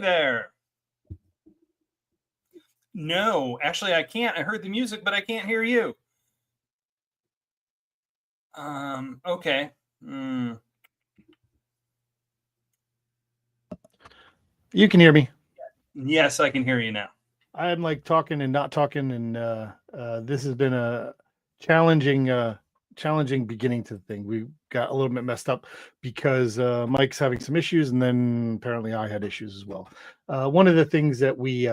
there. No, actually, I can't. I heard the music, but I can't hear you. Okay. You can hear me. Yes, I can hear you now. I'm like talking and not talking, and this has been a challenging beginning to the thing. We got a little bit messed up because Mike's having some issues, and then apparently I had issues as well. One of the things that we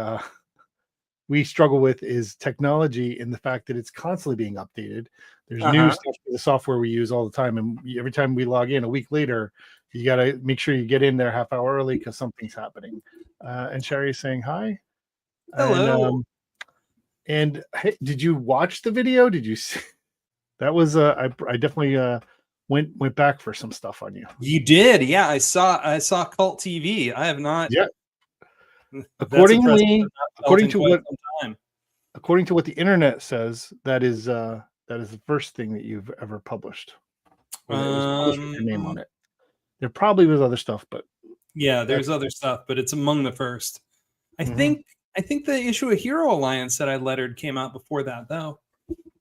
struggle with is technology, and the fact that it's constantly being updated. There's new stuff for the software we use all the time, and every time we log in a week later, you got to make sure you get in there half hour early because something's happening. And Sherry's saying hi. Hello. And hey, did you watch the video? Did you see? That was I definitely went back for some stuff on you. You did, yeah. I saw Cult TV. I have not. Yeah. According to what the internet says, that is the first thing that you've ever published. Or that was published with your name on it. There probably was other stuff, but yeah, there's other stuff, but it's among the first. I think the issue of Hero Alliance that I lettered came out before that, though.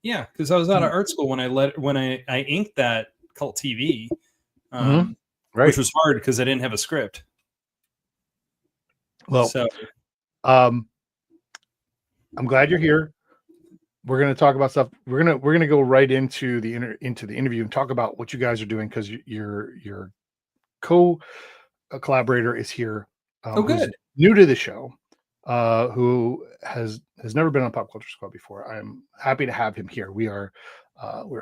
Yeah, because I was out of art school when I inked that Cult TV, right, which was hard because I didn't have a script. Well, so, I'm glad you're here. We're going to talk about stuff. We're gonna go right into the interview and talk about what you guys are doing, because your collaborator is here. Good. New to the show, who has never been on Pop Culture Squad before. I'm happy to have him here. We're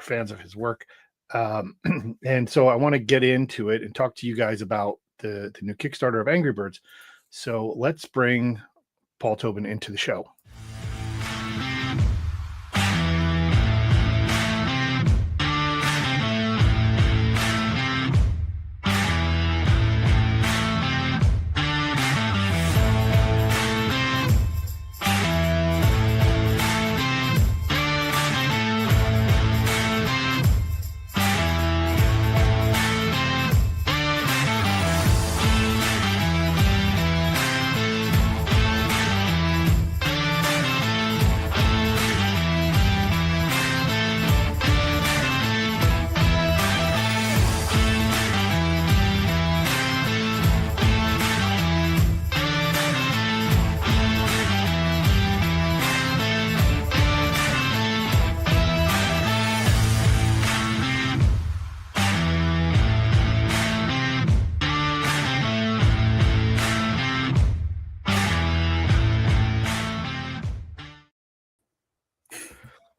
fans of his work, and so I want to get into it and talk to you guys about the new Kickstarter of Angry Birds. So let's bring Paul Tobin into the show.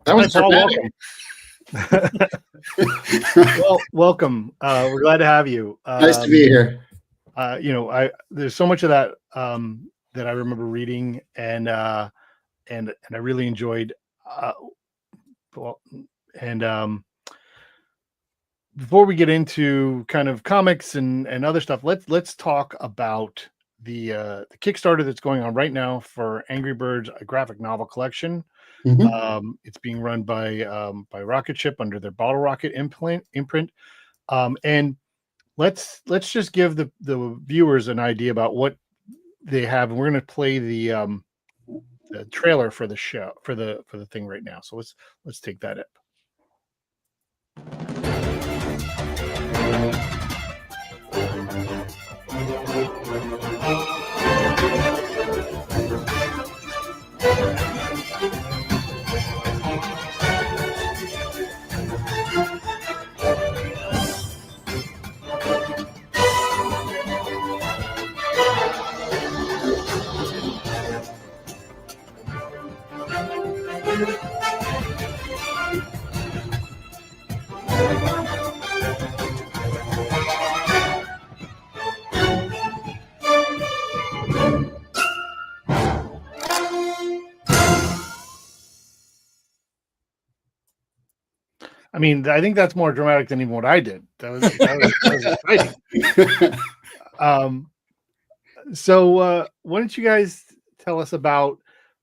That was Well, welcome. We're glad to have you. Nice to be here. There's so much of that that I remember reading, and I really enjoyed. Before we get into kind of comics and other stuff, let's talk about the Kickstarter that's going on right now for Angry Birds, a graphic novel collection. Mm-hmm. It's being run by Rocket Ship under their Bottle Rocket imprint. And let's just give the viewers an idea about what they have, and we're going to play the trailer for the show for the thing right now. So let's take that up. I mean, I think that's more dramatic than even what I did. That was exciting. So why don't you guys tell us about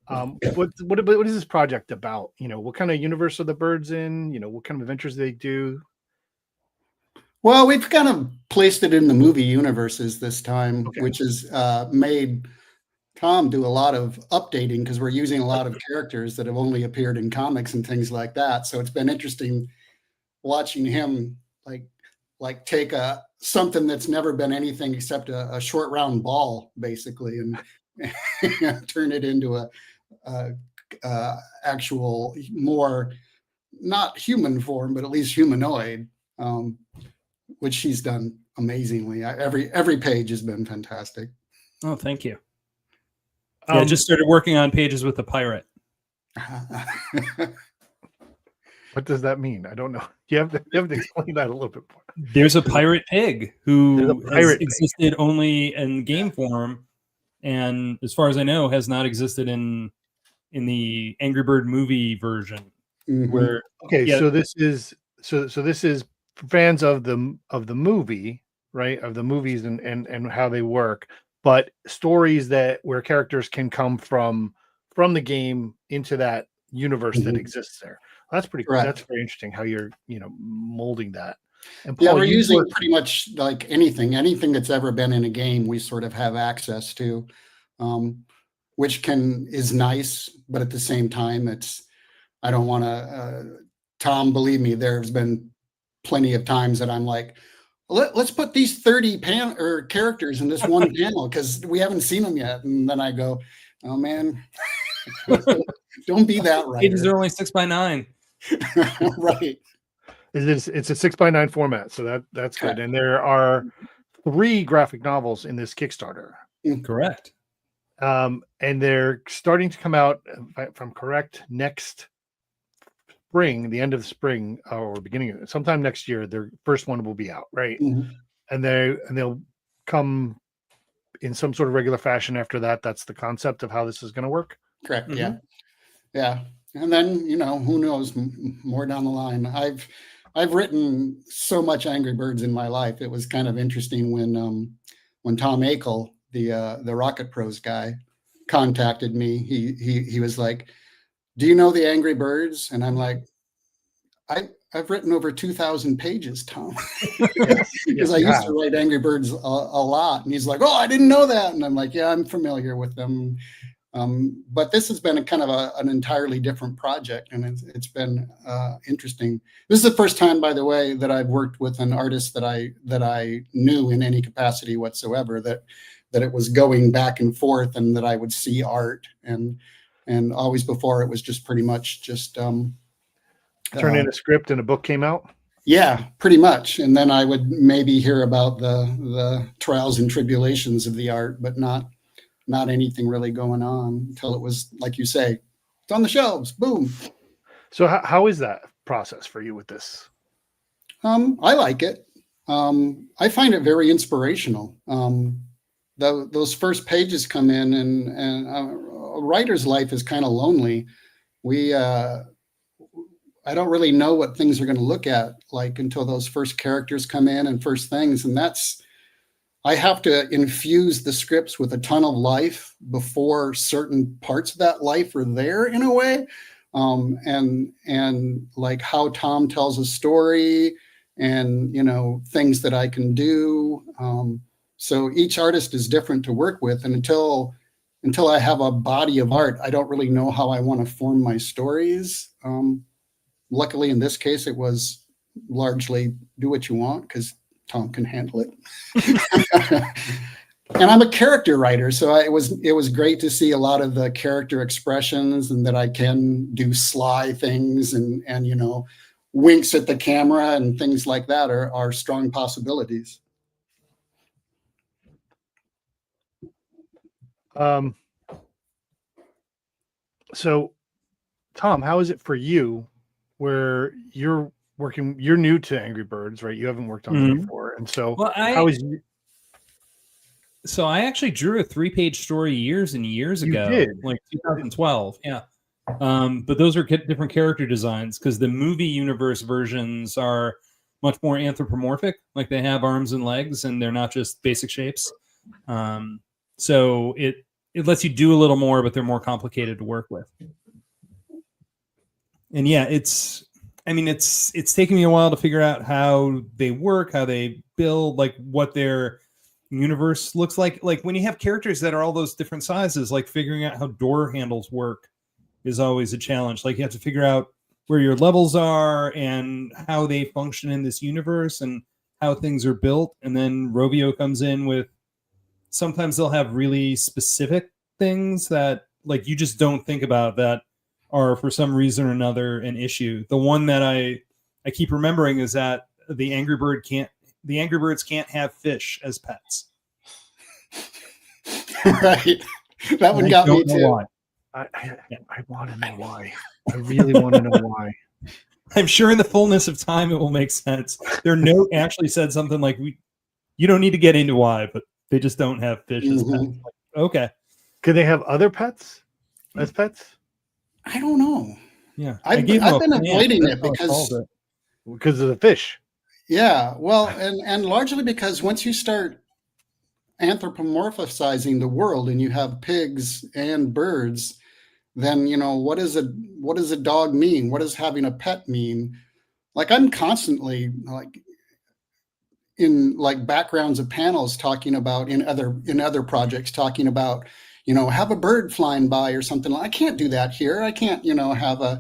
what is this project about? What kind of universe are the birds in? What kind of adventures do they do? Well, we've kind of placed it in the movie universes this time, which is made Thom do a lot of updating because we're using a lot of characters that have only appeared in comics and things like that. So it's been interesting watching him like take something that's never been anything except a short round ball, basically, and turn it into a actual more not human form, but at least humanoid, which he's done amazingly. Every page has been fantastic. Oh, thank you. Yeah, I just started working on pages with a pirate. What does that mean? I don't know. You have to explain that a little bit more. There's a pirate pig who has existed only in game form, and as far as I know, has not existed in the Angry Bird movie version. Where so this is fans of the movie, right? Of the movies and how they work, but stories where characters can come from the game into that universe that exists there. That's pretty cool. That's very interesting how you're molding that. And Paul, we're using pretty much like anything that's ever been in a game, we sort of have access to, which is nice, but at the same time, I don't want to, Thom, believe me, there's been plenty of times that I'm like, let's put these 30 characters in this one panel because we haven't seen them yet. And then I go, oh man, don't be that right. Pages are only 6x9. Right. It's a 6x9 format, so that's good. And there are 3 graphic novels in this Kickstarter. Correct. And they're starting to come out, if I'm correct, next spring, the end of the spring or beginning of sometime next year. Their first one will be out, right? And they'll come in some sort of regular fashion after that. That's the concept of how this is going to work. Correct. Yeah. And then who knows more down the line. I've written so much Angry Birds in my life. It was kind of interesting when Tom Akel, the Rocket Pros guy, contacted me. He was like, do you know the Angry Birds? And I'm like, I've written over 2,000 pages, Tom, because I used to write Angry Birds a lot. And he's like, oh, I didn't know that. And I'm like, yeah, I'm familiar with them. But this has been a kind of an entirely different project, and it's been interesting. This is the first time, by the way, that I've worked with an artist that I knew in any capacity whatsoever, that it was going back and forth, and that I would see art, and always before it was just pretty much just turn in a script and a book came out. Yeah, pretty much, and then I would maybe hear about the trials and tribulations of the art, but not anything really going on until it was, like you say, it's on the shelves. Boom. So how is that process for you with this? I like it. I find it very inspirational. Those first pages come in, and a writer's life is kind of lonely. I don't really know what things are going to look at like until those first characters come in and first things. And I have to infuse the scripts with a ton of life before certain parts of that life are there in a way. And like how Thom tells a story and, things that I can do. So each artist is different to work with. And until I have a body of art, I don't really know how I want to form my stories. Luckily, in this case, it was largely do what you want because Thom can handle it. And I'm a character writer, so it was great to see a lot of the character expressions, and that I can do sly things and winks at the camera and things like that are strong possibilities. So Thom, how is it for you where you're new to Angry Birds, right? You haven't worked on it before. And so how is you? So I actually drew a 3-page story years and years ago, like 2012. Yeah. But those are different character designs because the movie universe versions are much more anthropomorphic. Like they have arms and legs and they're not just basic shapes. So it lets you do a little more, but they're more complicated to work with. And yeah, it's taken me a while to figure out how they work, how they build, like what their universe looks like when you have characters that are all those different sizes, like figuring out how door handles work is always a challenge. Like you have to figure out where your levels are and how they function in this universe and how things are built. And then Rovio comes in with, sometimes they'll have really specific things that like you just don't think about that are for some reason or another an issue. The one that I keep remembering is that the Angry Birds can't have fish as pets. Right. That one got me too. Why. I want to know why. I really want to know why. I'm sure in the fullness of time it will make sense. Their note actually said something like, you don't need to get into why, but they just don't have fish as pets. Like, okay. Could they have other pets as pets? I don't know. Yeah. I've been avoiding it because of the fish. Yeah. Well, and largely because once you start anthropomorphizing the world and you have pigs and birds, then what does a dog mean? What does having a pet mean? Like I'm constantly like in like backgrounds of panels talking about in other projects talking about have a bird flying by or something. I can't do that here. I can't have a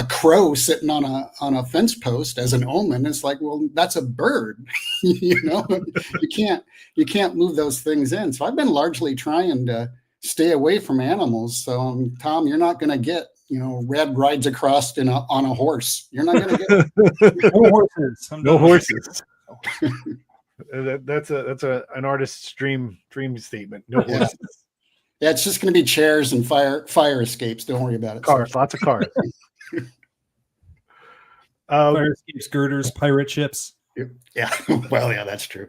crow sitting on a fence post as an omen. It's like, well, that's a bird. You can't move those things in. So I've been largely trying to stay away from animals. So Tom, you're not going to get Red rides across on a horse. You're not going to get no horses. No horses. That's an artist's dream statement. No horses. Yeah, it's just going to be chairs and fire escapes. Don't worry about it. Cars, lots of cars. Fire escapes, girders, pirate ships. Yeah. Well, yeah, that's true.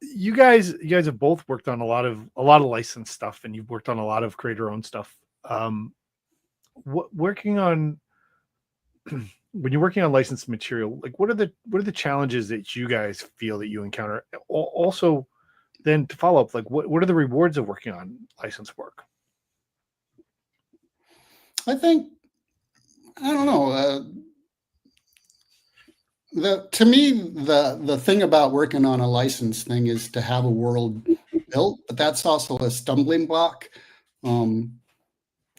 You guys have both worked on a lot of licensed stuff, and you've worked on a lot of creator-owned stuff. When you're working on licensed material, like what are the challenges that you guys feel that you encounter? Also, then to follow up, like what are the rewards of working on licensed work? I think, I don't know. To me, the thing about working on a licensed thing is to have a world built, but that's also a stumbling block.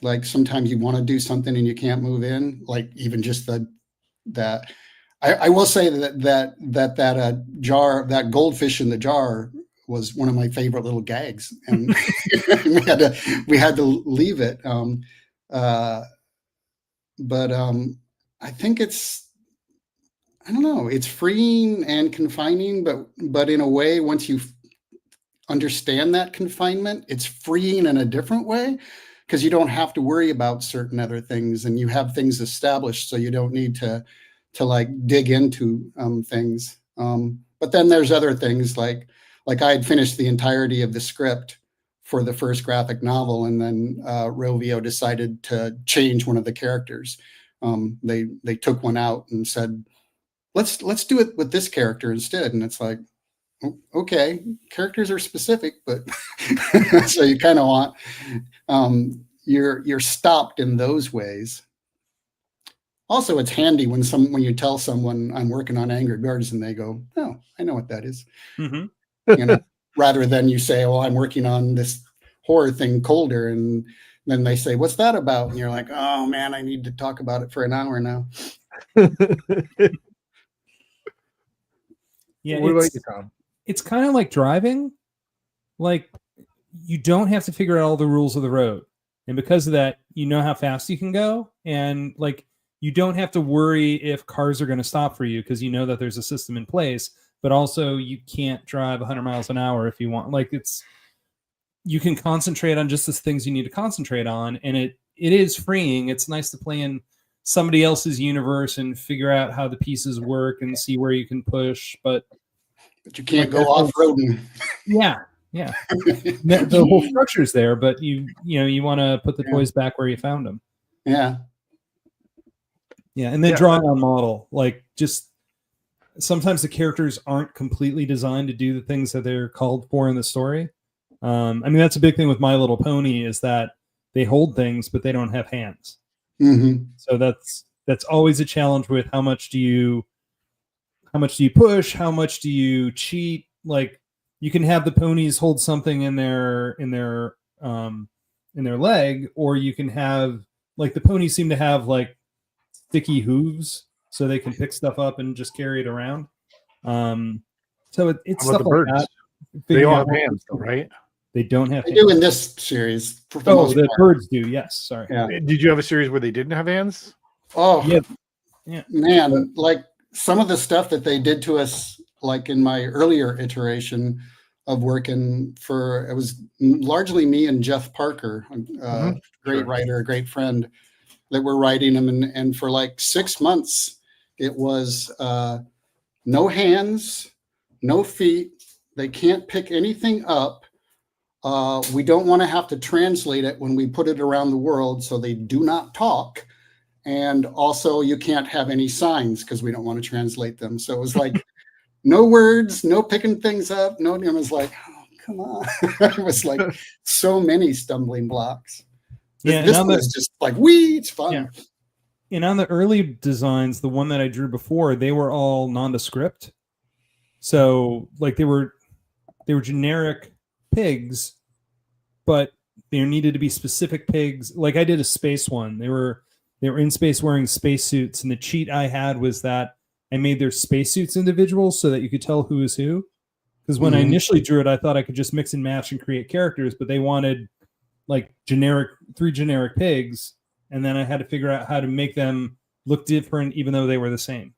Like sometimes you want to do something and you can't move in, like even just that. I will say that jar, that goldfish in the jar was one of my favorite little gags, and we had to leave it. But I think I don't know, it's freeing and confining, but in a way, once you understand that confinement, it's freeing in a different way because you don't have to worry about certain other things and you have things established, so you don't need to like dig into things. But then there's other things like I had finished the entirety of the script for the first graphic novel, and then Rovio decided to change one of the characters. They took one out and said, let's do it with this character instead. And it's like, okay, characters are specific, but so you kind of want, you're stopped in those ways. Also, it's handy when you tell someone I'm working on Angry Birds and they go, oh, I know what that is. Mm-hmm. Rather than you say, oh, I'm working on this horror thing, Colder, and then they say, what's that about? And you're like, oh man, I need to talk about it for an hour now. Yeah. What about you, Tom? It's kind of like driving. Like you don't have to figure out all the rules of the road. And because of that, you know how fast you can go. And like, you don't have to worry if cars are going to stop for you because you know that there's a system in place, but also you can't drive 100 miles an hour if you want. Like you can concentrate on just the things you need to concentrate on. And it is freeing. It's nice to play in somebody else's universe and figure out how the pieces work and see where you can push. But you can't go off-roading. Yeah. Yeah. The whole structure's there, but you want to put the toys back where you found them. Yeah. Yeah. And then drawing on model, like just sometimes the characters aren't completely designed to do the things that they're called for in the story. I mean, that's a big thing with My Little Pony is that they hold things, but they don't have hands. Mm-hmm. So that's always a challenge with how much do you how much do you push? How much do you cheat? Like you can have the ponies hold something in their leg, or you can have like the ponies seem to have like sticky hooves so they can pick stuff up and just carry it around. So it's How about stuff the like birds? that. They all Figuring have out- hands, though, right? They don't have They hands. do in this series. For the Oh, most the part. birds do. Yes. Sorry. Yeah. Did you have a series where they didn't have hands? Oh, Yeah. Yeah. man, like some of the stuff that they did to us, like in my earlier iteration of working for, it was largely me and Jeff Parker, great Sure. writer, a great friend, that were writing them. And for like 6 months, it was no hands, no feet. They can't pick anything up. We don't want to have to translate it when we put it around the world, so they do not talk. And also, you can't have any signs because we don't want to translate them. So it was like no words, no picking things up. No, it was like, oh, come on. It was like so many stumbling blocks. Yeah. This one is just like, it's fun. Yeah. And on the early designs, the one that I drew before, they were all nondescript. So like they were generic pigs, but there needed to be specific pigs. Like I did a space one. They were in space wearing spacesuits, and the cheat I had was that I made their spacesuits individual so that you could tell who was who. Because when I initially drew it, I thought I could just mix and match and create characters, but they wanted like 3 generic pigs, and then I had to figure out how to make them look different even though they were the same.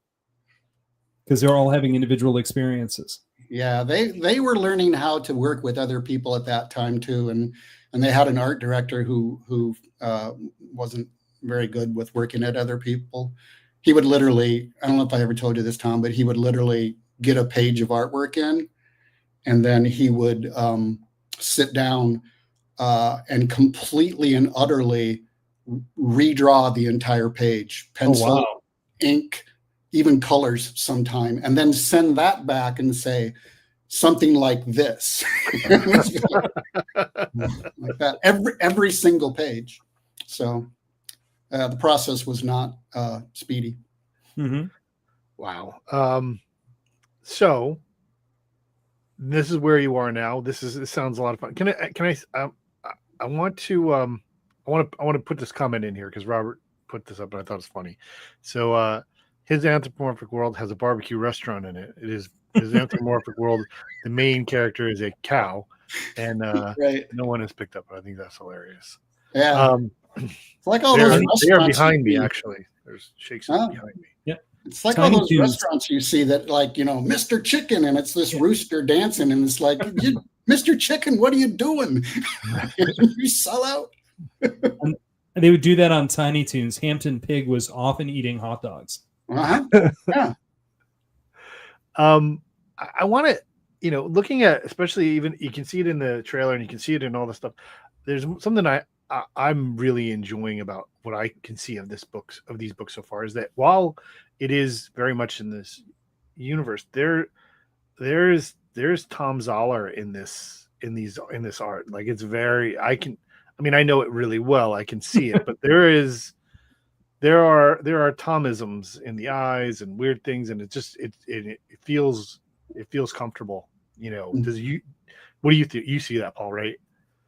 Because they're all having individual experiences. Yeah, they were learning how to work with other people at that time too, and they had an art director who wasn't very good with working at other people. He would literally, I don't know if I ever told you this, Tom, but he would literally get a page of artwork in, and then he would sit down and completely and utterly redraw the entire page, pencil, ink, even colors sometime, and then send that back and say something like this. Like that every single page. So the process was not speedy. Mm-hmm. Wow. So this is where you are now. This sounds a lot of fun. I want to put this comment in here because Robert put this up and I thought it's funny. So his anthropomorphic world has a barbecue restaurant in it. It is his anthropomorphic world. The main character is a cow, and Right. no one has picked up. I think that's hilarious. Yeah. It's like all They those are restaurants behind me, you see. actually. There's shakes behind me. Yeah. It's like Tiny all those Toons. restaurants you see that, like, Mr. Chicken, and it's this rooster dancing, and it's like, Mr. Chicken, what are you doing? You sell out. And they would do that on Tiny Toons. Hampton Pig was often eating hot dogs. Uh-huh. Yeah. I want to, looking at, especially even you can see it in the trailer and you can see it in all the stuff. There's something I'm really enjoying about what I can see of these books so far is that while it is very much in this universe, there's Thom Zahler in this art. Like it's very, I know it really well. I can see it, but there are Thomisms in the eyes and weird things, and it feels comfortable. What do you think? You see that, Paul, right?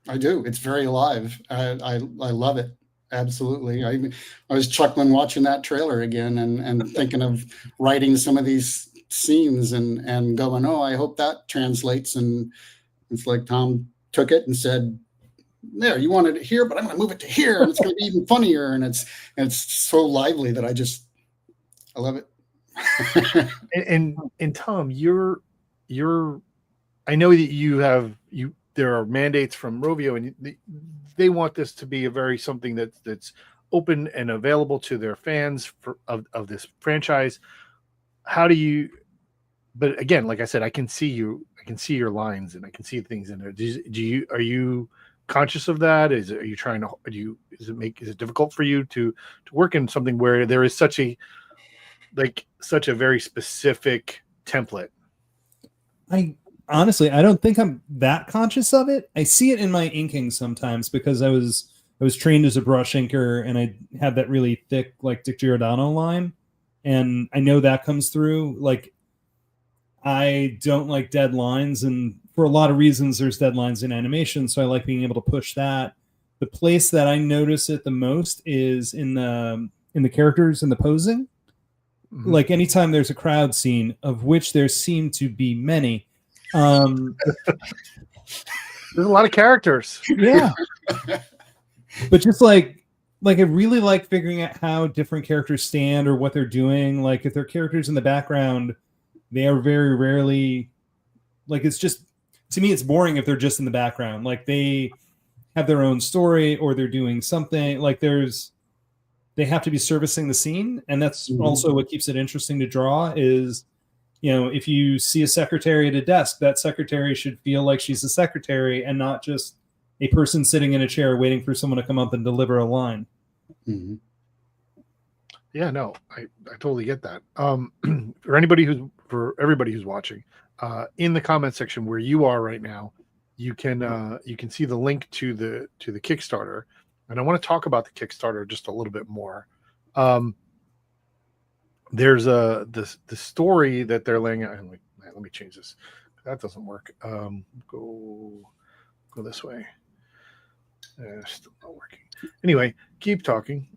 I do. It's very alive. I love it. Absolutely. I was chuckling watching that trailer again and thinking of writing some of these scenes and going, oh, I hope that translates. And it's like Tom took it and said, there, you wanted it here, but I'm going to move it to here, and it's going to be even funnier. And it's so lively that I love it. and Tom, you're I know that there are mandates from Rovio, and they want this to be a very something that's open and available to their fans of this franchise. How do you? But again, like I said, I can see your lines and I can see things in there. Are you conscious of that? Is it difficult for you to work in something where there is such a very specific template? Honestly, I don't think I'm that conscious of it. I see it in my inking sometimes because I was trained as a brush inker and I had that really thick like Dick Giordano line, and I know that comes through. Like I don't like deadlines, and for a lot of reasons, there's deadlines in animation, so I like being able to push that. The place that I notice it the most is in the characters and the posing. Mhm. Like anytime there's a crowd scene, of which there seem to be many. There's a lot of characters. Yeah. But just like I really like figuring out how different characters stand or what they're doing. Like if they're characters in the background, they are very rarely, like, it's just, to me, it's boring if they're just in the background. Like they have their own story or they're doing something. Like they have to be servicing the scene. And that's also what keeps it interesting to draw is, if you see a secretary at a desk, that secretary should feel like she's a secretary and not just a person sitting in a chair waiting for someone to come up and deliver a line. Mm-hmm. Yeah, no, I totally get that. For everybody who's watching, in the comment section where you are right now, you can see the link to the Kickstarter, and I want to talk about the Kickstarter just a little bit more. There's the story that they're laying out. Let me change this. That doesn't work. Go this way. Still not working. Anyway, keep talking.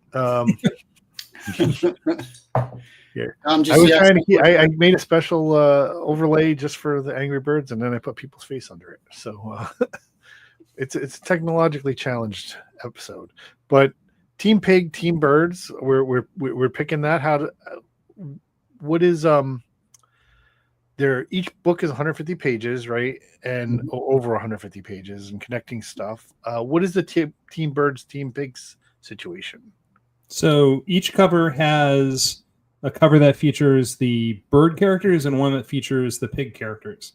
Here. I made a special overlay just for the Angry Birds, and then I put people's face under it. So it's a technologically challenged episode. But Team Pig, Team Birds, we're picking that. What is there? Each book is 150 pages, right? And over 150 pages and connecting stuff. What is the Team Birds, Team Pigs situation? So each cover has a cover that features the bird characters and one that features the pig characters.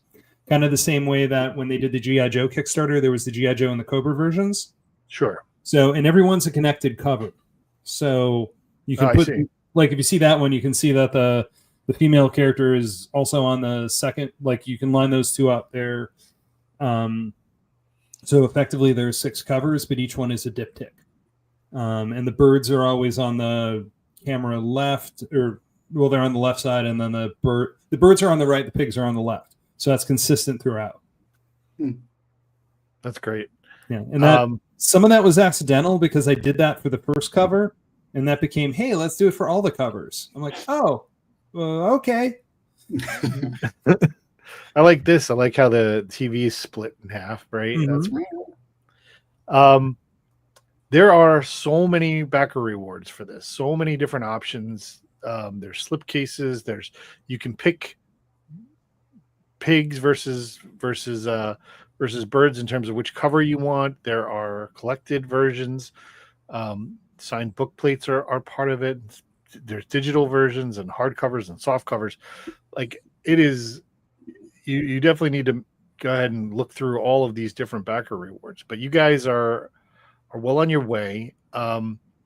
Kind of the same way that when they did the G.I. Joe Kickstarter, there was the G.I. Joe and the Cobra versions. Sure. So, and everyone's a connected cover. So you can put, like, if you see that one, you can see that the female character is also on the second. Like, you can line those two up there. So effectively, there's 6 covers, but each one is a diptych. And the birds are always on the camera left, they're on the left side, and then the birds are on the right, the pigs are on the left. So that's consistent throughout. That's great. Yeah, and that some of that was accidental because I did that for the first cover, and that became, hey, let's do it for all the covers. I'm like, oh, okay. I like this. I like how the TV is split in half, right? That's there are so many backer rewards for this, so many different options. There's slipcases. You can pick pigs versus birds in terms of which cover you want. There are collected versions. Signed book plates are part of it. There's digital versions and hardcovers and soft covers. Like, it is, you definitely need to go ahead and look through all of these different backer rewards. But you guys are well on your way.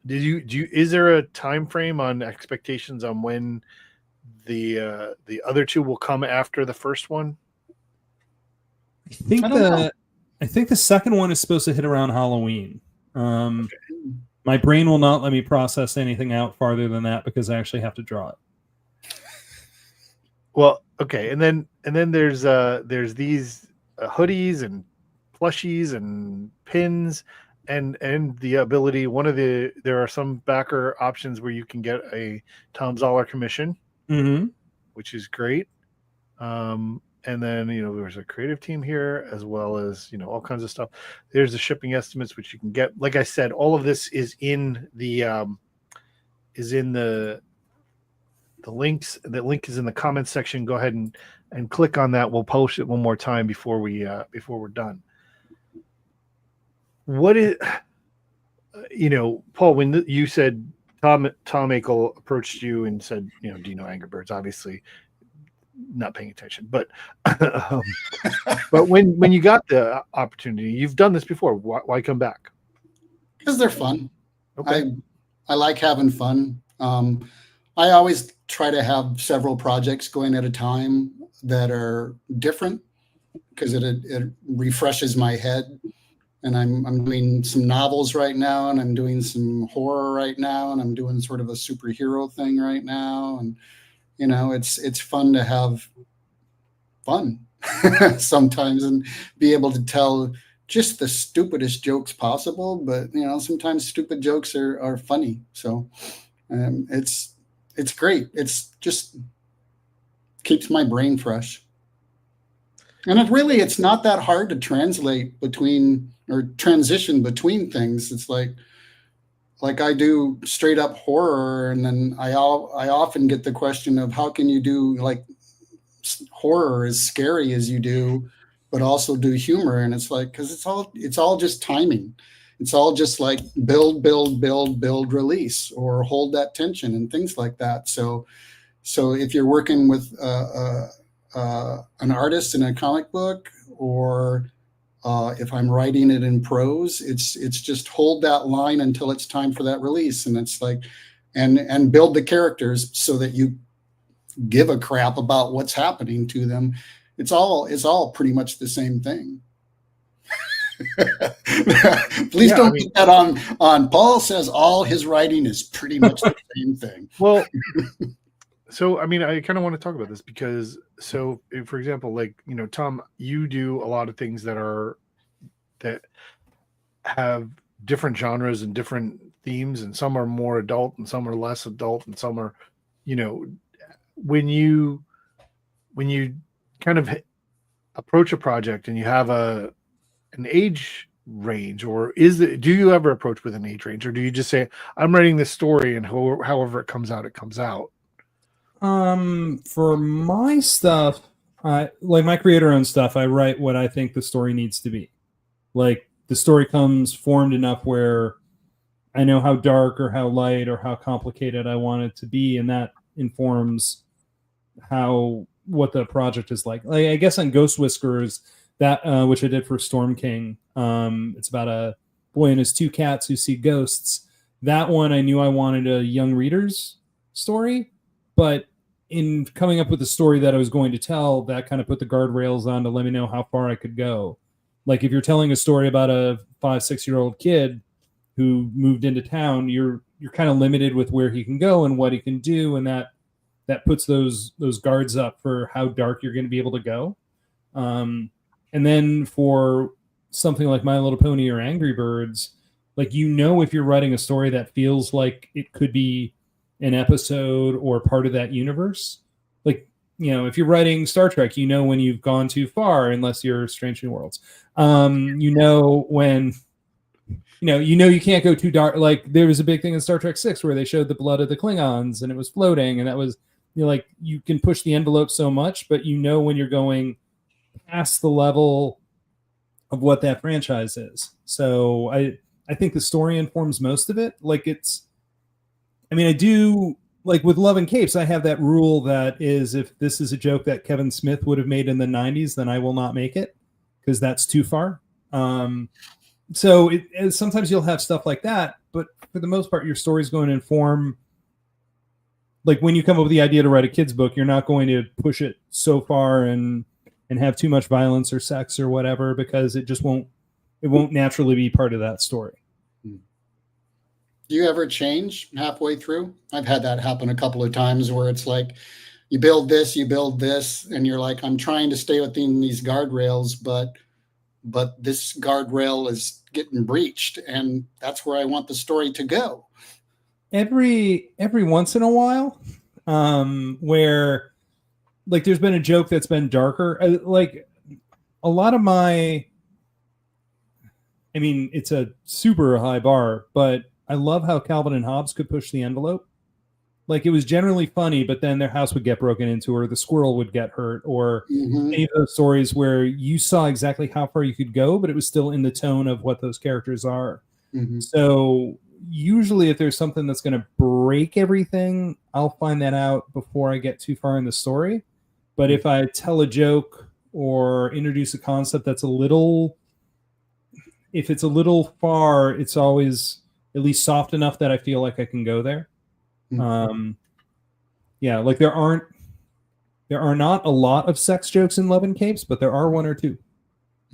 Is there a time frame on expectations on when the other two will come after the first one? I think the second one is supposed to hit around Halloween. My brain will not let me process anything out farther than that because I actually have to draw it. Well, okay, and then there's these hoodies and plushies and pins. And the ability, there are some backer options where you can get a Thom Zahler commission, which is great. And then, there's a creative team here as well as, all kinds of stuff. There's the shipping estimates, which you can get. Like I said, all of this is in the links. The link is in the comments section. Go ahead and click on that. We'll post it one more time before we're done. What is, Paul, when you said Tom Akel approached you and said, do you know Angry Birds? Obviously not paying attention, but but when you got the opportunity, you've done this before. Why come back? Because they're fun. Okay. I like having fun. I always try to have several projects going at a time that are different because it refreshes my head. And I'm doing some novels right now, and I'm doing some horror right now, and I'm doing sort of a superhero thing right now. And, it's fun to have fun sometimes, and be able to tell just the stupidest jokes possible. But sometimes stupid jokes are funny. So it's great. It's just keeps my brain fresh. And it's not that hard to translate between or transition between things. It's like I do straight up horror, and then I often get the question of how can you do like horror as scary as you do, but also do humor. And it's like, because it's all just timing. It's all just like build, release, or hold that tension and things like that. So if you're working with an artist in a comic book, or if I'm writing it in prose, it's just hold that line until it's time for that release. And it's like, and build the characters so that you give a crap about what's happening to them. It's all pretty much the same thing. Please don't put that on. Paul says all his writing is pretty much the same thing. Well, so I kind of want to talk about this because, so for example, like Tom, you do a lot of things that have different genres and different themes, and some are more adult and some are less adult, and some are, when you kind of approach a project and you have an age range, or do you ever approach with an age range, or do you just say, I'm writing this story and however it comes out, it comes out? For my stuff, like my creator-owned stuff, I write what I think the story needs to be. Like the story comes formed enough where I know how dark or how light or how complicated I want it to be, and that informs what the project is like. Like I guess on Ghost Whiskers, that which I did for Storm King, it's about a boy and his two cats who see ghosts. That one I knew I wanted a young reader's story, but in coming up with the story that I was going to tell, that kind of put the guardrails on to let me know how far I could go. Like if you're telling a story about a 5-6-year-old kid who moved into town, you're kind of limited with where he can go and what he can do, and that puts those guards up for how dark you're going to be able to go. And then for something like My Little Pony or Angry Birds, like if you're writing a story that feels like it could be an episode or part of that universe, like if you're writing Star Trek, when you've gone too far, unless you're Strange New Worlds, when you can't go too dark. Like there was a big thing in Star Trek 6 where they showed the blood of the Klingons and it was floating, and that was like you can push the envelope so much, but when you're going past the level of what that franchise is. So I think the story informs most of it. Like I do, like with Love and Capes, I have that rule that is, if this is a joke that Kevin Smith would have made in the 90s, then I will not make it because that's too far. So sometimes you'll have stuff like that, but for the most part, your story's going to inform. Like when you come up with the idea to write a kid's book, you're not going to push it so far and have too much violence or sex or whatever, because it won't naturally be part of that story. Do you ever change halfway through? I've had that happen a couple of times where it's like you build this, and you're like, I'm trying to stay within these guardrails, but this guardrail is getting breached, and that's where I want the story to go. Every once in a while, where like there's been a joke that's been darker. Like a lot of it's a super high bar, but I love how Calvin and Hobbes could push the envelope. Like it was generally funny, but then their house would get broken into, or the squirrel would get hurt, or any of those stories where you saw exactly how far you could go, but it was still in the tone of what those characters are. Mm-hmm. So usually if there's something that's going to break everything, I'll find that out before I get too far in the story. But if I tell a joke or introduce a concept that's if it's a little far, it's always at least soft enough that I feel like I can go there. Mm-hmm. Like there are not a lot of sex jokes in Love and Capes, but there are one or two.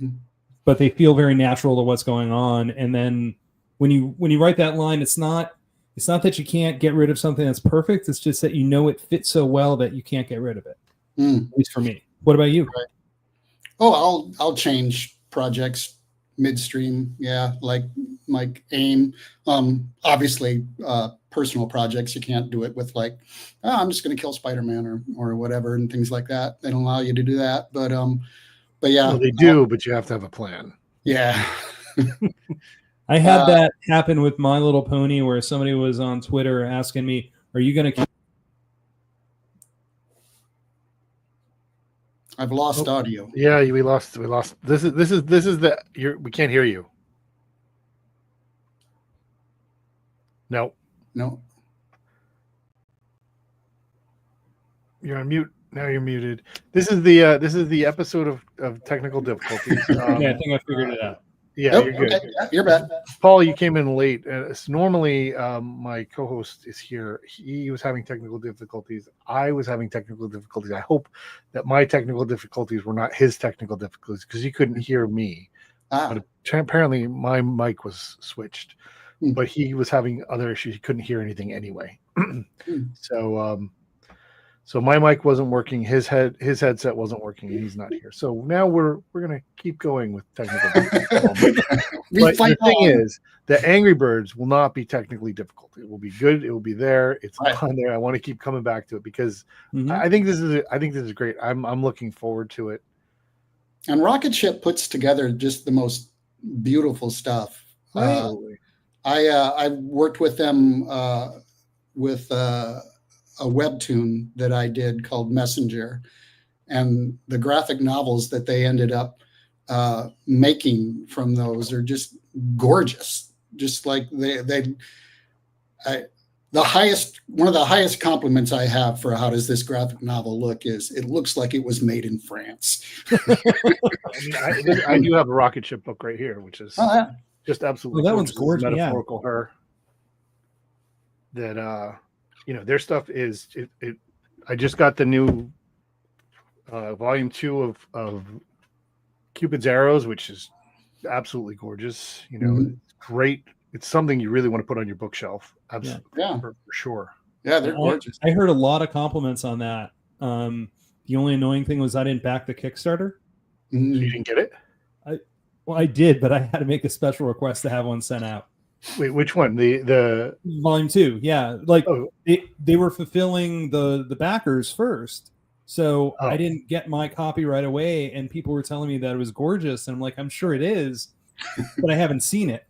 Mm-hmm. But they feel very natural to what's going on. And then when you write that line, it's not that you can't get rid of something that's perfect. It's just that it fits so well that you can't get rid of it. At least for me. What about you? Right. Oh, I'll change projects midstream. Yeah, like AIM. Obviously, personal projects, you can't do it with like, oh, I'm just going to kill Spider-Man or whatever and things like that. They don't allow you to do that. But yeah, Well, they do, but you have to have a plan. Yeah. I had that happen with My Little Pony, where somebody was on Twitter asking me, "Are you going to?" I've lost audio. Yeah, we lost. This is the we can't hear you. No. You're on mute. Now you're muted. This is the episode of technical difficulties. Okay, I think I figured it out. Yeah, you're good. Okay. Yeah, you're back. Paul, you came in late. Normally, my co-host is here. He was having technical difficulties. I was having technical difficulties. I hope that my technical difficulties were not his technical difficulties, because he couldn't hear me. But apparently, my mic was switched. But he was having other issues. He couldn't hear anything anyway. So my mic wasn't working. His headset wasn't working, and he's not here. So now we're gonna keep going with technical difficulties. But the thing is, the Angry Birds will not be technically difficult. It will be good. It will be there. It's on there. I want to keep coming back to it because I think this is great. I'm looking forward to it. And Rocket Ship puts together just the most beautiful stuff. I worked with them with a webtoon that I did called Messenger, and the graphic novels that they ended up making from those are just gorgeous. Just like one of the highest compliments I have for how does this graphic novel look is it looks like it was made in France. I do have a Rocket Ship book right here, which is just absolutely that one's gorgeous. Metaphorical her that their stuff is it. I just got the new volume 2 of Cupid's Arrows, which is absolutely gorgeous. It's great. It's something you really want to put on your bookshelf. Absolutely, for sure. Yeah, they're gorgeous. I heard a lot of compliments on that. The only annoying thing was I didn't back the Kickstarter. So you didn't get it? I did, but I had to make a special request to have one sent out. Wait, which one? The volume 2, yeah. Like they were fulfilling the backers first, so I didn't get my copy right away, and people were telling me that it was gorgeous, and I'm like, I'm sure it is, but I haven't seen it.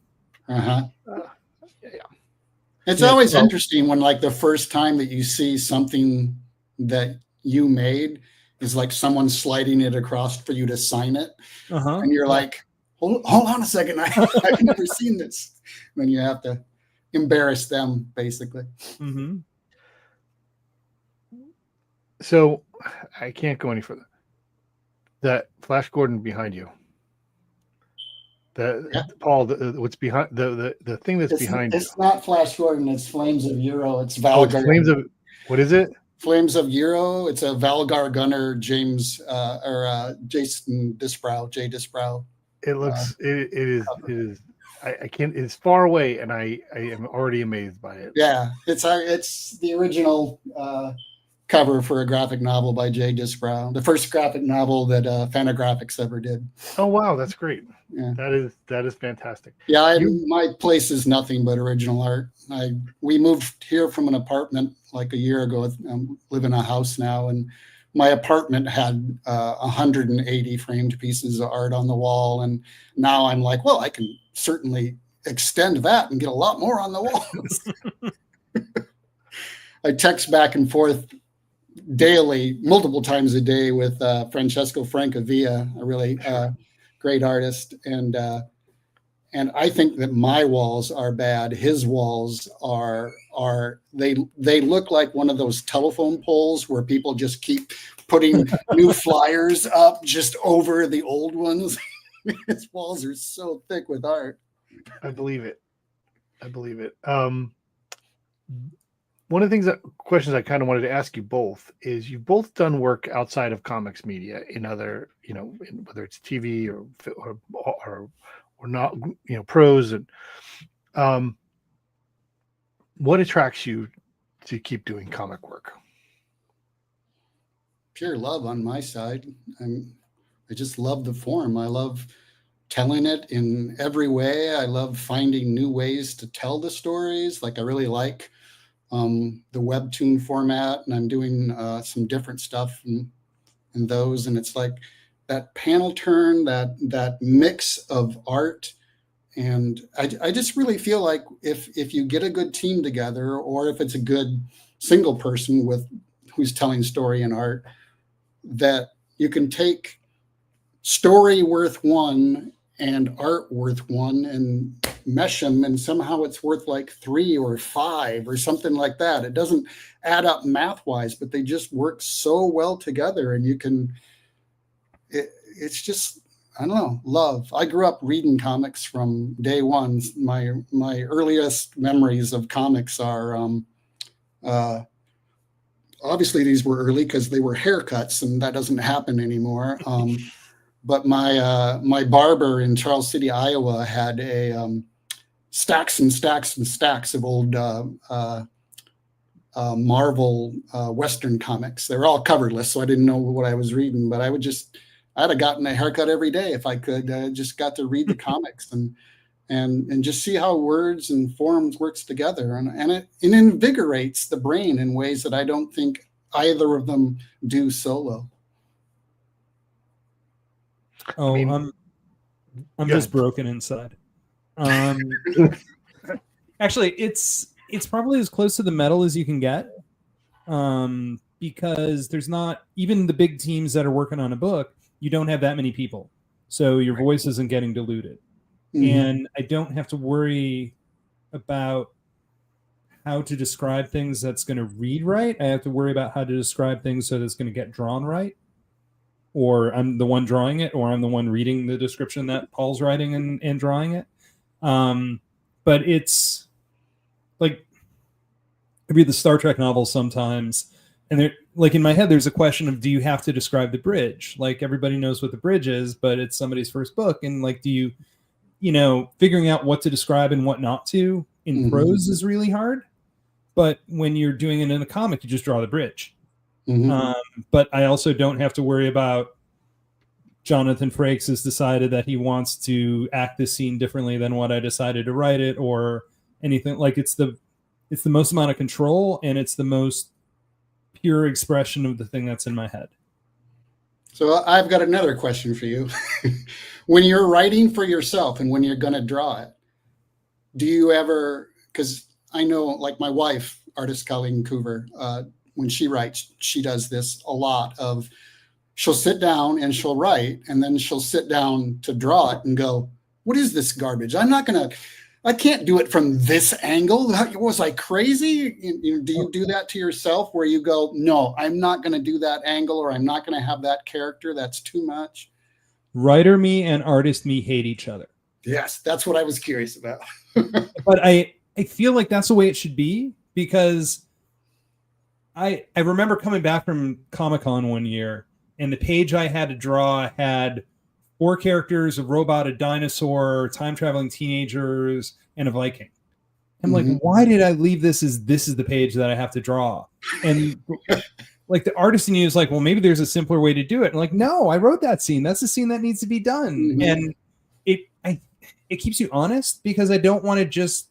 It's always interesting when like the first time that you see something that you made is like someone sliding it across for you to sign it, and you're like, hold on a second, I've never seen this. Then you have to embarrass them, basically. So I can't go any further. That Flash Gordon behind you. Paul, what's behind the thing that's behind you? It's not Flash Gordon. It's Flames of Euro. It's Valgar. It's Flames of what is it? Flames of Euro. It's a Valgar gunner, Jason Disbrow, Jay Disbrow. It looks. It is. I can't. It's far away, and I am already amazed by it. Yeah, it's the original cover for a graphic novel by Jay Disbrow, the first graphic novel that Fantagraphics ever did. Oh wow, that's great. Yeah, that is fantastic. Yeah, my place is nothing but original art. We moved here from an apartment like a year ago. I live in a house now, and my apartment had 180 framed pieces of art on the wall, and now I'm like, well, I can certainly extend that and get a lot more on the walls. I text back and forth daily, multiple times a day with Francesco Francavilla, a really great artist, and I think that my walls are bad. His walls are they look like one of those telephone poles where people just keep putting new flyers up just over the old ones. His walls are so thick with art. I believe it. One of the questions I kind of wanted to ask you both is you've both done work outside of comics media in other, whether it's TV or not, prose, and what attracts you to keep doing comic work? pure love on my side. I just love the form. I love telling it in every way. I love finding new ways to tell the stories. Like I really like the webtoon format, and I'm doing some different stuff in those. And it's like that panel turn, that mix of art. And I just really feel like if you get a good team together, or if it's a good single person who's telling story and art, that you can take story worth one and art worth one and mesh them, and somehow it's worth like 3 or 5 or something like that. It doesn't add up math wise, but they just work so well together. And you can, it's just, I don't know, love. I grew up reading comics from day one. My earliest memories of comics are obviously these were early because they were haircuts, and that doesn't happen anymore. But my barber in Charles City, Iowa, had a stacks and stacks and stacks of old Marvel Western comics. They were all coverless, so I didn't know what I was reading. But I'd have gotten a haircut every day if I could. I just got to read the comics and just see how words and forms works together, and it invigorates the brain in ways that I don't think either of them do solo. Oh, I'm just broken inside. Actually, it's probably as close to the metal as you can get, because there's not even the big teams that are working on a book. You don't have that many people, so your voice isn't getting diluted, and I don't have to worry about how to describe things that's going to read right. I have to worry about how to describe things so that it's going to get drawn right. Or I'm the one drawing it, or I'm the one reading the description that Paul's writing and drawing it. But it's like I read the Star Trek novels sometimes, and like in my head, there's a question of, do you have to describe the bridge? Like everybody knows what the bridge is, but it's somebody's first book. And like, do you figuring out what to describe and what not to in prose is really hard. But when you're doing it in a comic, you just draw the bridge. But I also don't have to worry about Jonathan Frakes has decided that he wants to act this scene differently than what I decided to write it, or anything. Like it's the most amount of control, and it's the most pure expression of the thing that's in my head. So I've got another question for you. When you're writing for yourself and when you're going to draw it, do you ever, because I know like my wife, artist Colleen Coover, when she writes, she does this a lot of, she'll sit down and she'll write, and then she'll sit down to draw it and go, what is this garbage? I can't do it from this angle. Was I crazy? Do you do that to yourself where you go, no, I'm not going to do that angle, or I'm not going to have that character. That's too much. Writer me and artist me hate each other. Yes, that's what I was curious about. But I feel like that's the way it should be, because I remember coming back from Comic-Con one year, and the page I had to draw had 4 characters, a robot, a dinosaur, time-traveling teenagers, and a Viking. I'm like, why did I leave this as this is the page that I have to draw? And like the artist in you is like, well, maybe there's a simpler way to do it. And like, no, I wrote that scene. That's the scene that needs to be done. And it keeps you honest, because I don't want to just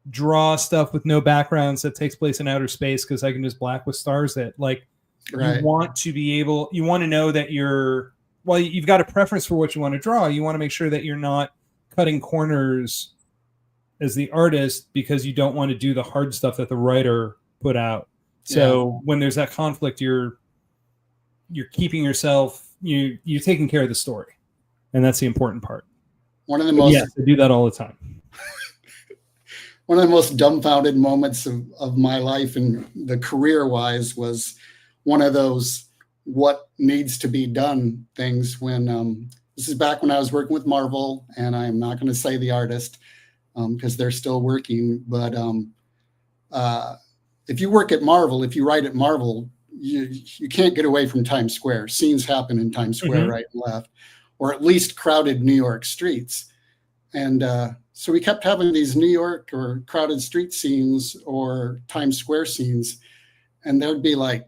draw stuff with no backgrounds that takes place in outer space because I can just black with stars that like you want to know that you've got a preference for what you want to draw. You want to make sure that you're not cutting corners as the artist because you don't want to do the hard stuff that the writer put out. So when there's that conflict, you're keeping yourself, you're taking care of the story. And that's the important part. One of the most, yes, I do that all the time. One of the most dumbfounded moments of my life and the career-wise was one of those what needs to be done things when this is back when I was working with Marvel, and I'm not going to say the artist because they're still working, but if you work at Marvel, if you write at Marvel, you can't get away from Times Square. Scenes happen in Times Square right and left, or at least crowded New York streets. And so we kept having these New York or crowded street scenes or Times Square scenes, and there'd be like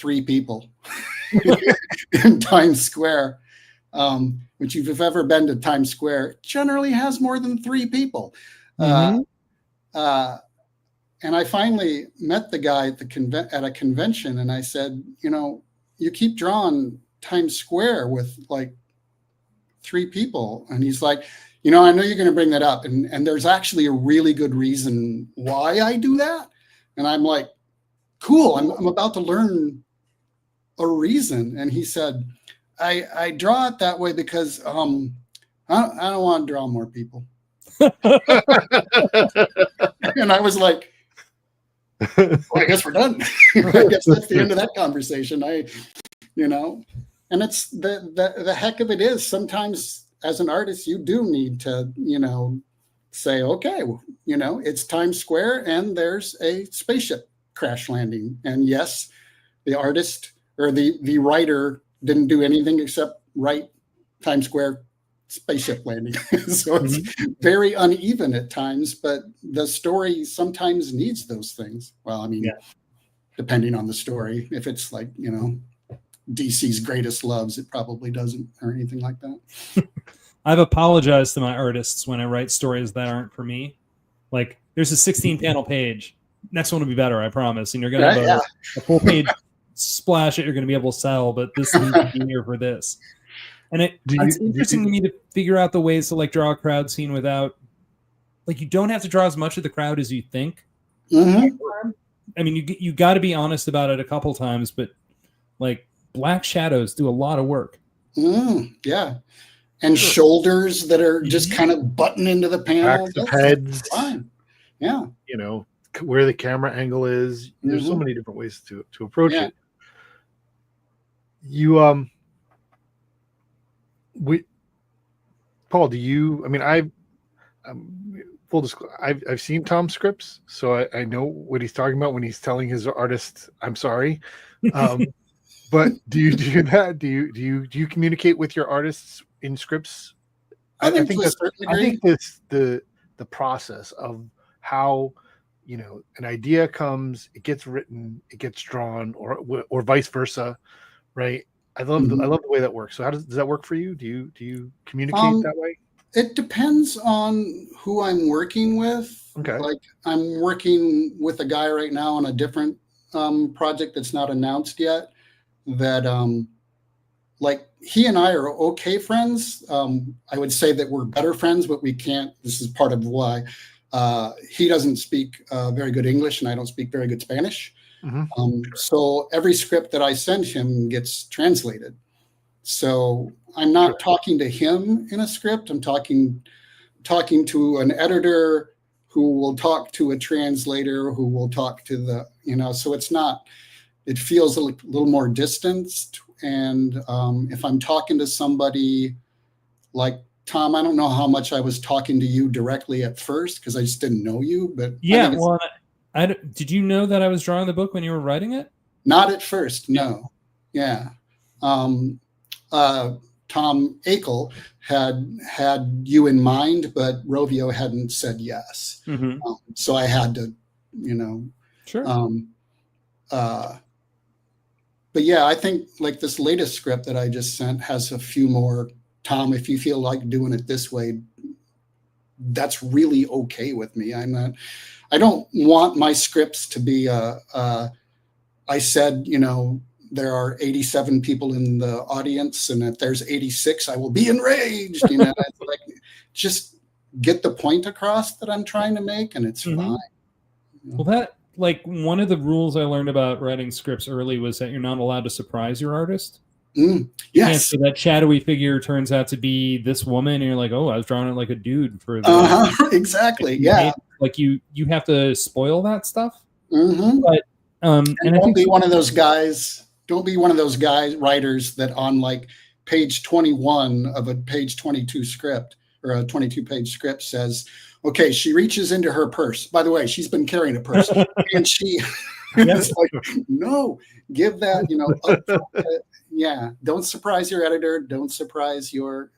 3 people in Times Square. Which if you've ever been to Times Square, generally has more than 3 people. And I finally met the guy at a convention, and I said, you keep drawing Times Square with like 3 people. And he's like, I know you're going to bring that up. And there's actually a really good reason why I do that. And I'm like, cool, I'm about to learn a reason. And he said, I draw it that way because I don't want to draw more people. And I was like, well, I guess we're done. I guess that's the end of that conversation. And it's the heck of it is sometimes as an artist, you do need to, say, okay, it's Times Square and there's a spaceship crash landing. And yes, the artist or the writer didn't do anything except write Times Square spaceship landing. So it's very uneven at times, but the story sometimes needs those things. Well, I mean, depending on the story, if it's like, DC's Greatest Loves, it probably doesn't, or anything like that. I've apologized to my artists when I write stories that aren't for me. Like, there's a 16-panel page. Next one will be better, I promise. And you're going to have a full page splash that you're going to be able to sell, but this needs to be here for this. And it's interesting to me to figure out the ways to like draw a crowd scene without, like, you don't have to draw as much of the crowd as you think. I mean, you got to be honest about it a couple times, but like black shadows do a lot of work. Yeah. And shoulders that are just kind of button into the panel. Backs of heads. Fine. Yeah. Where the camera angle is. There's so many different ways to approach it. Paul, do you? I mean, full disclosure, I've seen Tom's scripts, so I know what he's talking about when he's telling his artist, "I'm sorry." But do you do that? Do you communicate with your artists in scripts? I think the process of how an idea comes, it gets written, it gets drawn, or vice versa, right? I love the way that works. So does that work for you? Do you communicate that way? It depends on who I'm working with. Okay. Like I'm working with a guy right now on a different project that's not announced yet. That like he and I are okay friends. I would say that we're better friends, but we can't. This is part of why he doesn't speak very good English, and I don't speak very good Spanish. So every script that I send him gets translated. So I'm not talking to him in a script. I'm talking to an editor who will talk to a translator who will talk to the, so it's not, it feels a little more distanced. And if I'm talking to somebody like Tom, I don't know how much I was talking to you directly at first because I just didn't know you. But yeah, well, did you know that I was drawing the book when you were writing it? Not at first, no. Yeah. Tom Akel had you in mind, but Rovio hadn't said yes. So I had to, Sure. But yeah, I think like this latest script that I just sent has a few more. Tom, if you feel like doing it this way, that's really okay with me. I don't want my scripts to be I said, there are 87 people in the audience, and if there's 86, I will be enraged. It's like, just get the point across that I'm trying to make, and it's fine. Well, that, like, one of the rules I learned about writing scripts early was that you're not allowed to surprise your artist. Yes. So that shadowy figure turns out to be this woman, and you're like, oh, I was drawing it like a dude for the exactly. Yeah. Like you have to spoil that stuff. But and don't be one of those guys. Don't be one of those writers that on like page 21 of a page 22 script or a 22-page script says, okay, she reaches into her purse. By the way, she's been carrying a purse, and she. It's like, no, give that, don't surprise your editor. Don't surprise your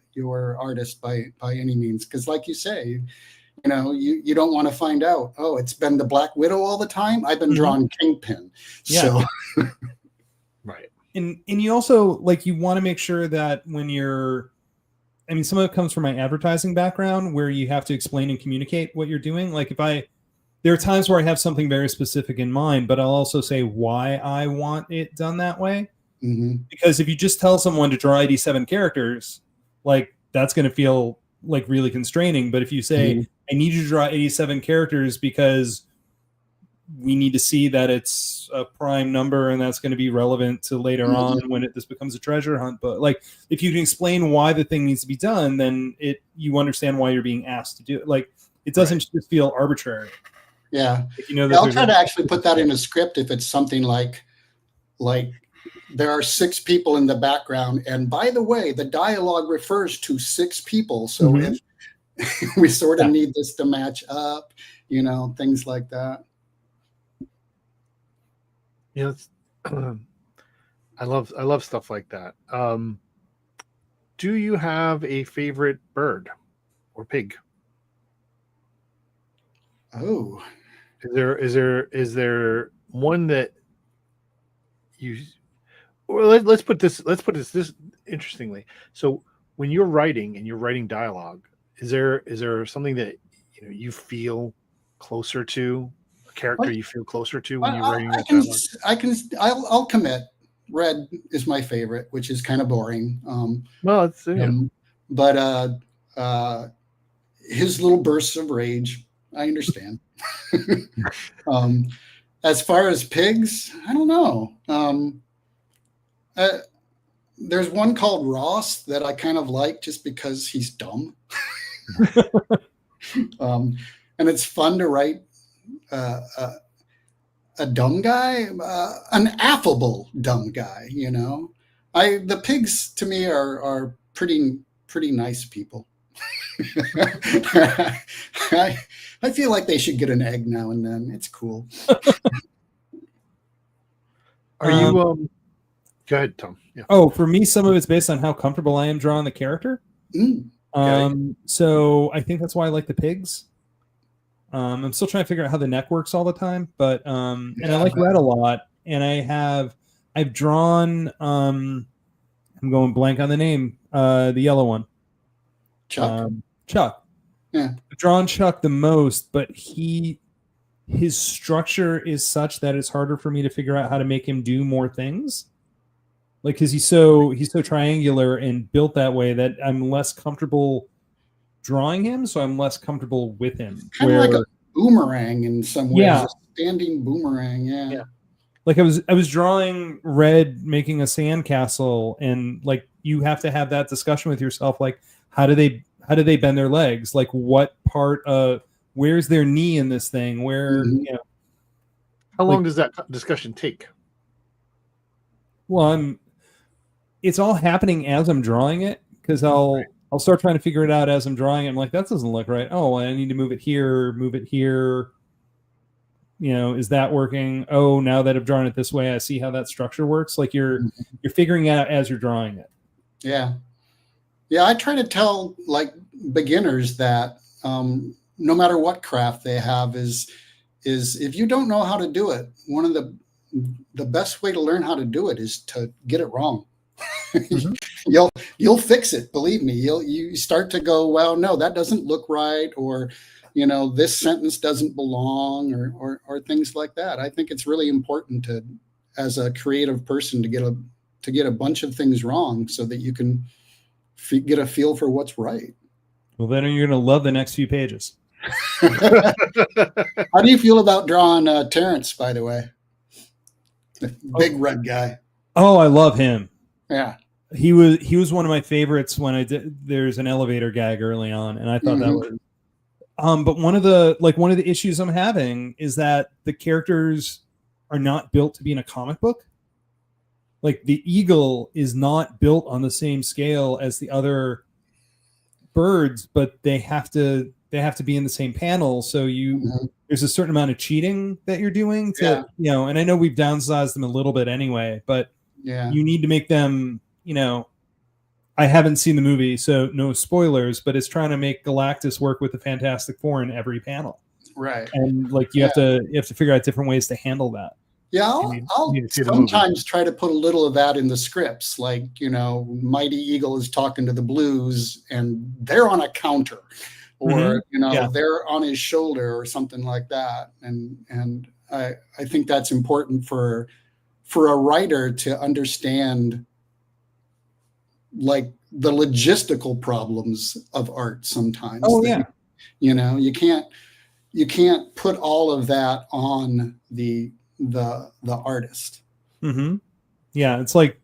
artist by any means. Because like you say, you don't want to find out, oh, it's been the Black Widow all the time. I've been drawing Kingpin. Yeah. So and you also like, you want to make sure that when you're, I mean, some of it comes from my advertising background where you have to explain and communicate what you're doing. Like there are times where I have something very specific in mind, but I'll also say why I want it done that way. Mm-hmm. Because if you just tell someone to draw 87 characters, like that's going to feel like really constraining. But if you say, I need you to draw 87 characters because we need to see that it's a prime number and that's going to be relevant to later on when this becomes a treasure hunt. But like, if you can explain why the thing needs to be done, then you understand why you're being asked to do it. Like, it doesn't just feel arbitrary. Yeah. If you know that I'll try to actually put that in a script if it's something like there are 6 people in the background, and by the way, the dialogue refers to 6 people. So if we sort of need this to match up, things like that. Yeah, I love stuff like that. Do you have a favorite bird or pig? Oh, is there one that you? Well, let's put this this interestingly. So when you're writing and you're writing dialogue, is there something that you feel closer to? Character you feel closer to when you're writing that dialogue? I'll commit. Red is my favorite, which is kind of boring. Well, it's but his little bursts of rage, I understand. As far as pigs, I don't know. There's one called Ross that I kind of like just because he's dumb. And it's fun to write a dumb guy, an affable dumb guy. The pigs to me are pretty nice people. I feel like they should get an egg now and then. It's cool. Are you go ahead, Tom? Yeah. Oh, for me, some of it's based on how comfortable I am drawing the character. So I think that's why I like the pigs. I'm still trying to figure out how the neck works all the time, but and I like red a lot. And I've drawn. I'm going blank on the name. The yellow one, Chuck. Chuck. Yeah, I've drawn Chuck the most, but his structure is such that it's harder for me to figure out how to make him do more things. Like, because he's so triangular and built that way that I'm less comfortable drawing him, so I'm less comfortable with him. Kind of like a boomerang in some ways. Yeah. A standing boomerang. Yeah. Like I was drawing Red making a sandcastle, and like you have to have that discussion with yourself. Like, how do they bend their legs? Like, what part of where's their knee in this thing? Where how long does that discussion take? Well, it's all happening as I'm drawing it, because I'll start trying to figure it out as I'm drawing it. I'm like, that doesn't look right. Oh, I need to move it here. Is that working? Oh, now that I've drawn it this way, I see how that structure works. Like you're figuring it out as you're drawing it. Yeah. Yeah, I try to tell like beginners that no matter what craft they have is if you don't know how to do it, one of the best way to learn how to do it is to get it wrong. You'll fix it. Believe me, you start to go, well, no, that doesn't look right. Or, this sentence doesn't belong or things like that. I think it's really important to, as a creative person, to get a bunch of things wrong so that you can get a feel for what's right. Well, then you're going to love the next few pages. How do you feel about drawing Terrence, by the way? The big red guy. Oh, I love him. Yeah. He was one of my favorites when I did. There's an elevator gag early on, and I thought that was. But one of the issues I'm having is that the characters are not built to be in a comic book. Like the eagle is not built on the same scale as the other birds, but they have to be in the same panel. So there's a certain amount of cheating that you're doing to, and I know we've downsized them a little bit anyway, but you need to make them, I haven't seen the movie, so no spoilers, but it's trying to make Galactus work with the Fantastic Four in every panel. Right. And like you have to figure out different ways to handle that. Yeah, I'll need to see the movie. sometimes try to put a little of that in the scripts, like, Mighty Eagle is talking to the Blues and they're on a counter, or they're on his shoulder or something like that. And I think that's important for a writer to understand, like, the logistical problems of art sometimes. Oh yeah. You can't put all of that on the artist. Mm-hmm. Yeah, it's like,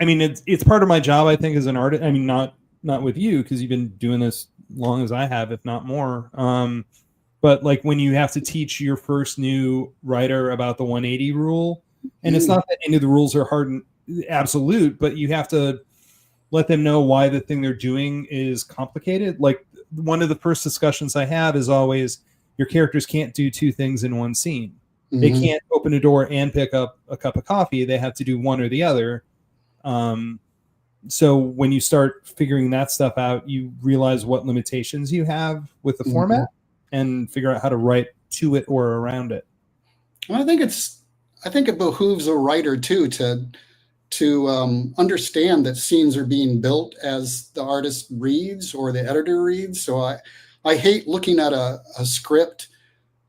I mean, it's part of my job, I think, as an artist. I mean, not with you, because you've been doing this long as I have, if not more. But like when you have to teach your first new writer about the 180 rule, and it's not that any of the rules are hard and absolute, but you have to let them know why the thing they're doing is complicated. Like, one of the first discussions I have is always, your characters can't do two things in one scene. They can't open a door and pick up a cup of coffee. They have to do one or the other. So when you start figuring that stuff out, you realize what limitations you have with the format and figure out how to write to it or around it. Well, I think it behooves a writer too to understand that scenes are being built as the artist reads or the editor reads. So I hate looking at a script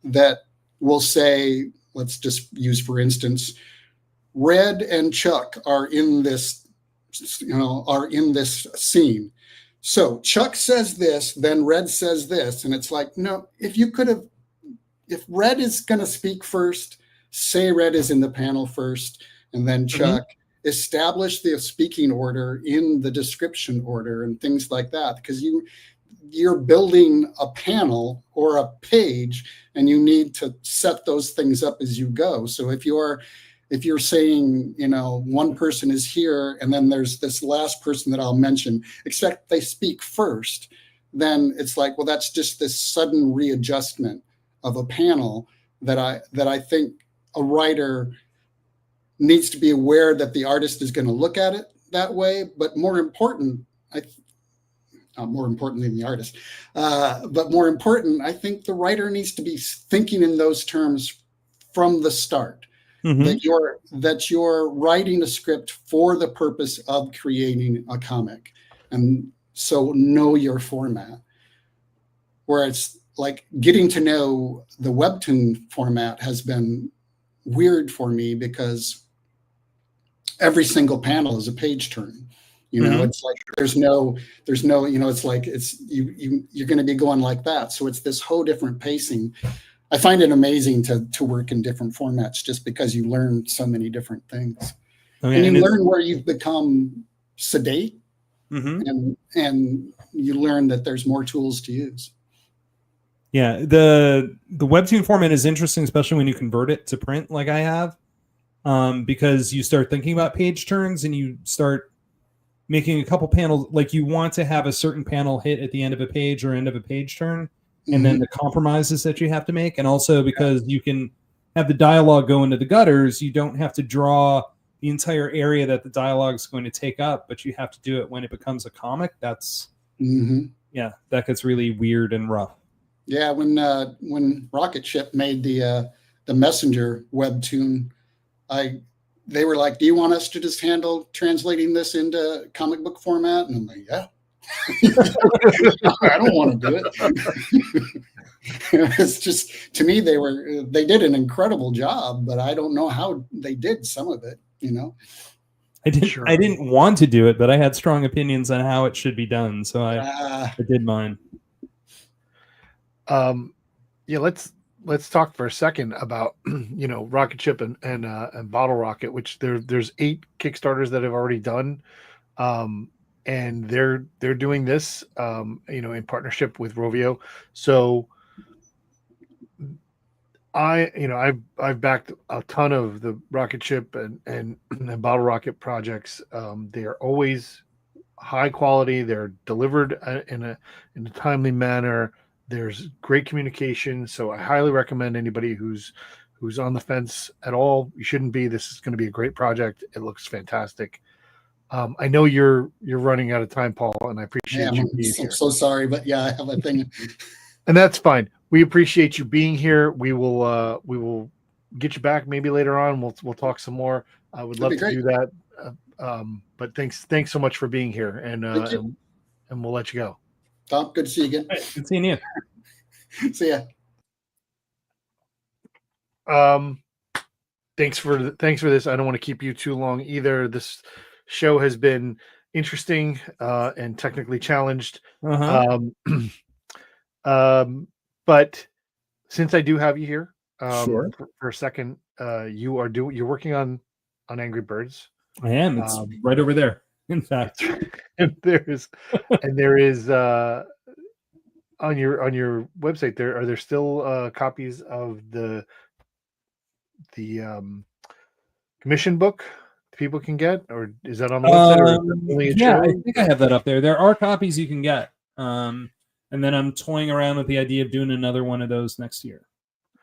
that will say, let's just use, for instance, Red and Chuck are in this scene. So Chuck says this, then Red says this. And it's like, no, if Red is going to speak first, say Red is in the panel first, and then Chuck, establish the speaking order in the description order and things like that, because you're building a panel or a page and you need to set those things up as you go. So if you're saying, one person is here and then there's this last person that I'll mention, except they speak first, then it's like, well, that's just this sudden readjustment of a panel that I think a writer needs to be aware that the artist is going to look at it that way. But more important, more important than the artist, but more important, I think the writer needs to be thinking in those terms from the start. That you're writing a script for the purpose of creating a comic, and so know your format. Where it's like, getting to know the webtoon format has been weird for me, because every single panel is a page turn. It's like there's no, it's like you're going to be going like that. So it's this whole different pacing. I find it amazing to work in different formats, just because you learn so many different things. And you learn where you've become sedate, and you learn that there's more tools to use. Yeah, the webtoon format is interesting, especially when you convert it to print like I have, because you start thinking about page turns and you start making a couple panels. Like, you want to have a certain panel hit at the end of a page or end of a page turn, and then the compromises that you have to make. And also, because you can have the dialogue go into the gutters, you don't have to draw the entire area that the dialogue is going to take up, but you have to do it when it becomes a comic. That's that gets really weird and rough. Yeah, when Rocket Ship made the Messenger webtoon, they were like, "Do you want us to just handle translating this into comic book format?" And I'm like, "Yeah." I don't want to do it. It's just, to me, they did an incredible job, but I don't know how they did some of it. I didn't want to do it, but I had strong opinions on how it should be done, so I did mine. Let's talk for a second about Rocket Ship and Bottle Rocket, which there's 8 Kickstarters that have already done, and they're doing this in partnership with Rovio. So I've backed a ton of the Rocket Ship and Bottle Rocket projects. They are always high quality. They're delivered in a timely manner. There's great communication, so I highly recommend anybody who's on the fence at all. You shouldn't be. This is going to be a great project. It looks fantastic. I know you're running out of time, Paul, and I appreciate you being here. I'm so sorry, but yeah, I have a thing. And that's fine. We appreciate you being here. We will get you back maybe later on. We'll talk some more. I would love to do that. But thanks so much for being here, and we'll let you go. Tom, good to see you again. Right, good seeing you. See ya. Thanks for this. I don't want to keep you too long either. This show has been interesting and technically challenged. But since I do have you here Sure. for a second, you're working on Angry Birds. I am. It's right over there. In fact, and there is on your website are there still copies of the commission book people can get, or is that on the website? Or is that only a show? I think I have that up there. There are copies you can get, and then I'm toying around with the idea of doing another one of those next year.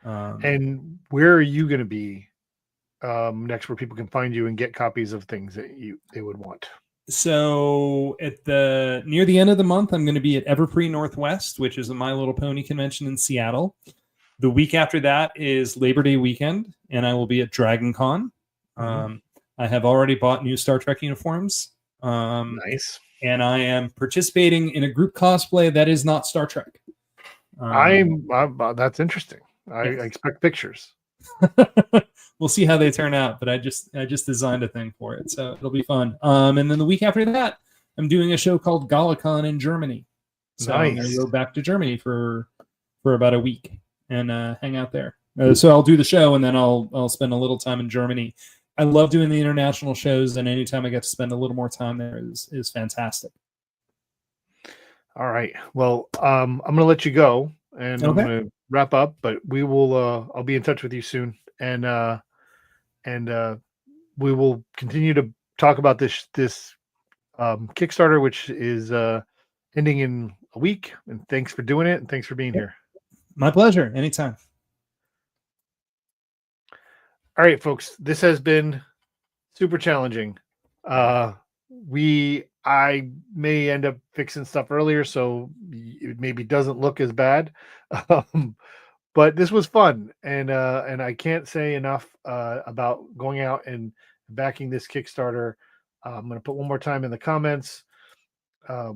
And where are you going to be next, where people can find you and get copies of things that they would want? So near the end of the month, I'm going to be at Everpree Northwest, which is a My Little Pony convention in Seattle. The week after that is Labor Day weekend, and I will be at Dragon Con. I have already bought new Star Trek uniforms. Nice. And I am participating in a group cosplay that is not Star Trek. That's interesting. I expect pictures. We'll see how they turn out, but I just designed a thing for it, so it'll be fun. And then the week after that, I'm doing a show called GalaCon in Germany. So nice. I'm going to go back to Germany for about a week and hang out there. So I'll do the show, and then I'll spend a little time in Germany. I love doing the international shows, and anytime I get to spend a little more time there is fantastic. All right. Well, I'm going to let you go, and I'm going to wrap up, but we will. I'll be in touch with you soon, and we will continue to talk about this Kickstarter, which is ending in a week. And thanks for doing it, and thanks for being here. My pleasure. Anytime. All right, folks, this has been super challenging. I may end up fixing stuff earlier, so it maybe doesn't look as bad. But this was fun, and I can't say enough about going out and backing this Kickstarter. I'm going to put one more time in the comments. We're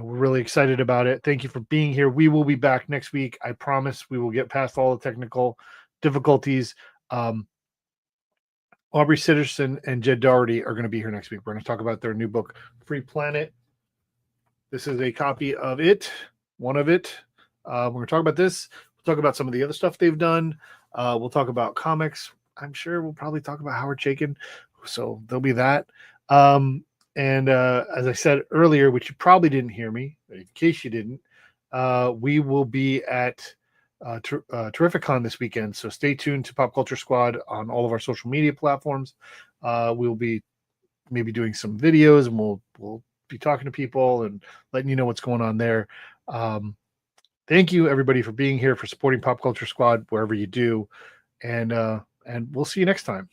really excited about it. Thank you for being here. We will be back next week. I promise we will get past all the technical difficulties. Aubrey Sitterson and Jed Doherty are going to be here next week. We're going to talk about their new book, Free Planet. This is a copy of it, one of it. We're going to talk about this. We'll talk about some of the other stuff they've done. We'll talk about comics. I'm sure we'll probably talk about Howard Chaykin. So there'll be that. And as I said earlier, which you probably didn't hear me, but in case you didn't, we will be at Terrificon this weekend, so stay tuned to Pop Culture Squad on all of our social media platforms. We'll be maybe doing some videos, and we'll be talking to people and letting you know what's going on there. Thank you everybody for being here, for supporting Pop Culture Squad wherever you do, and we'll see you next time.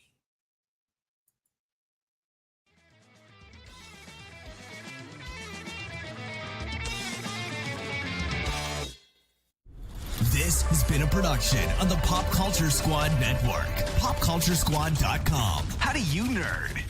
This has been a production of the Pop Culture Squad Network. PopCultureSquad.com. How do you nerd?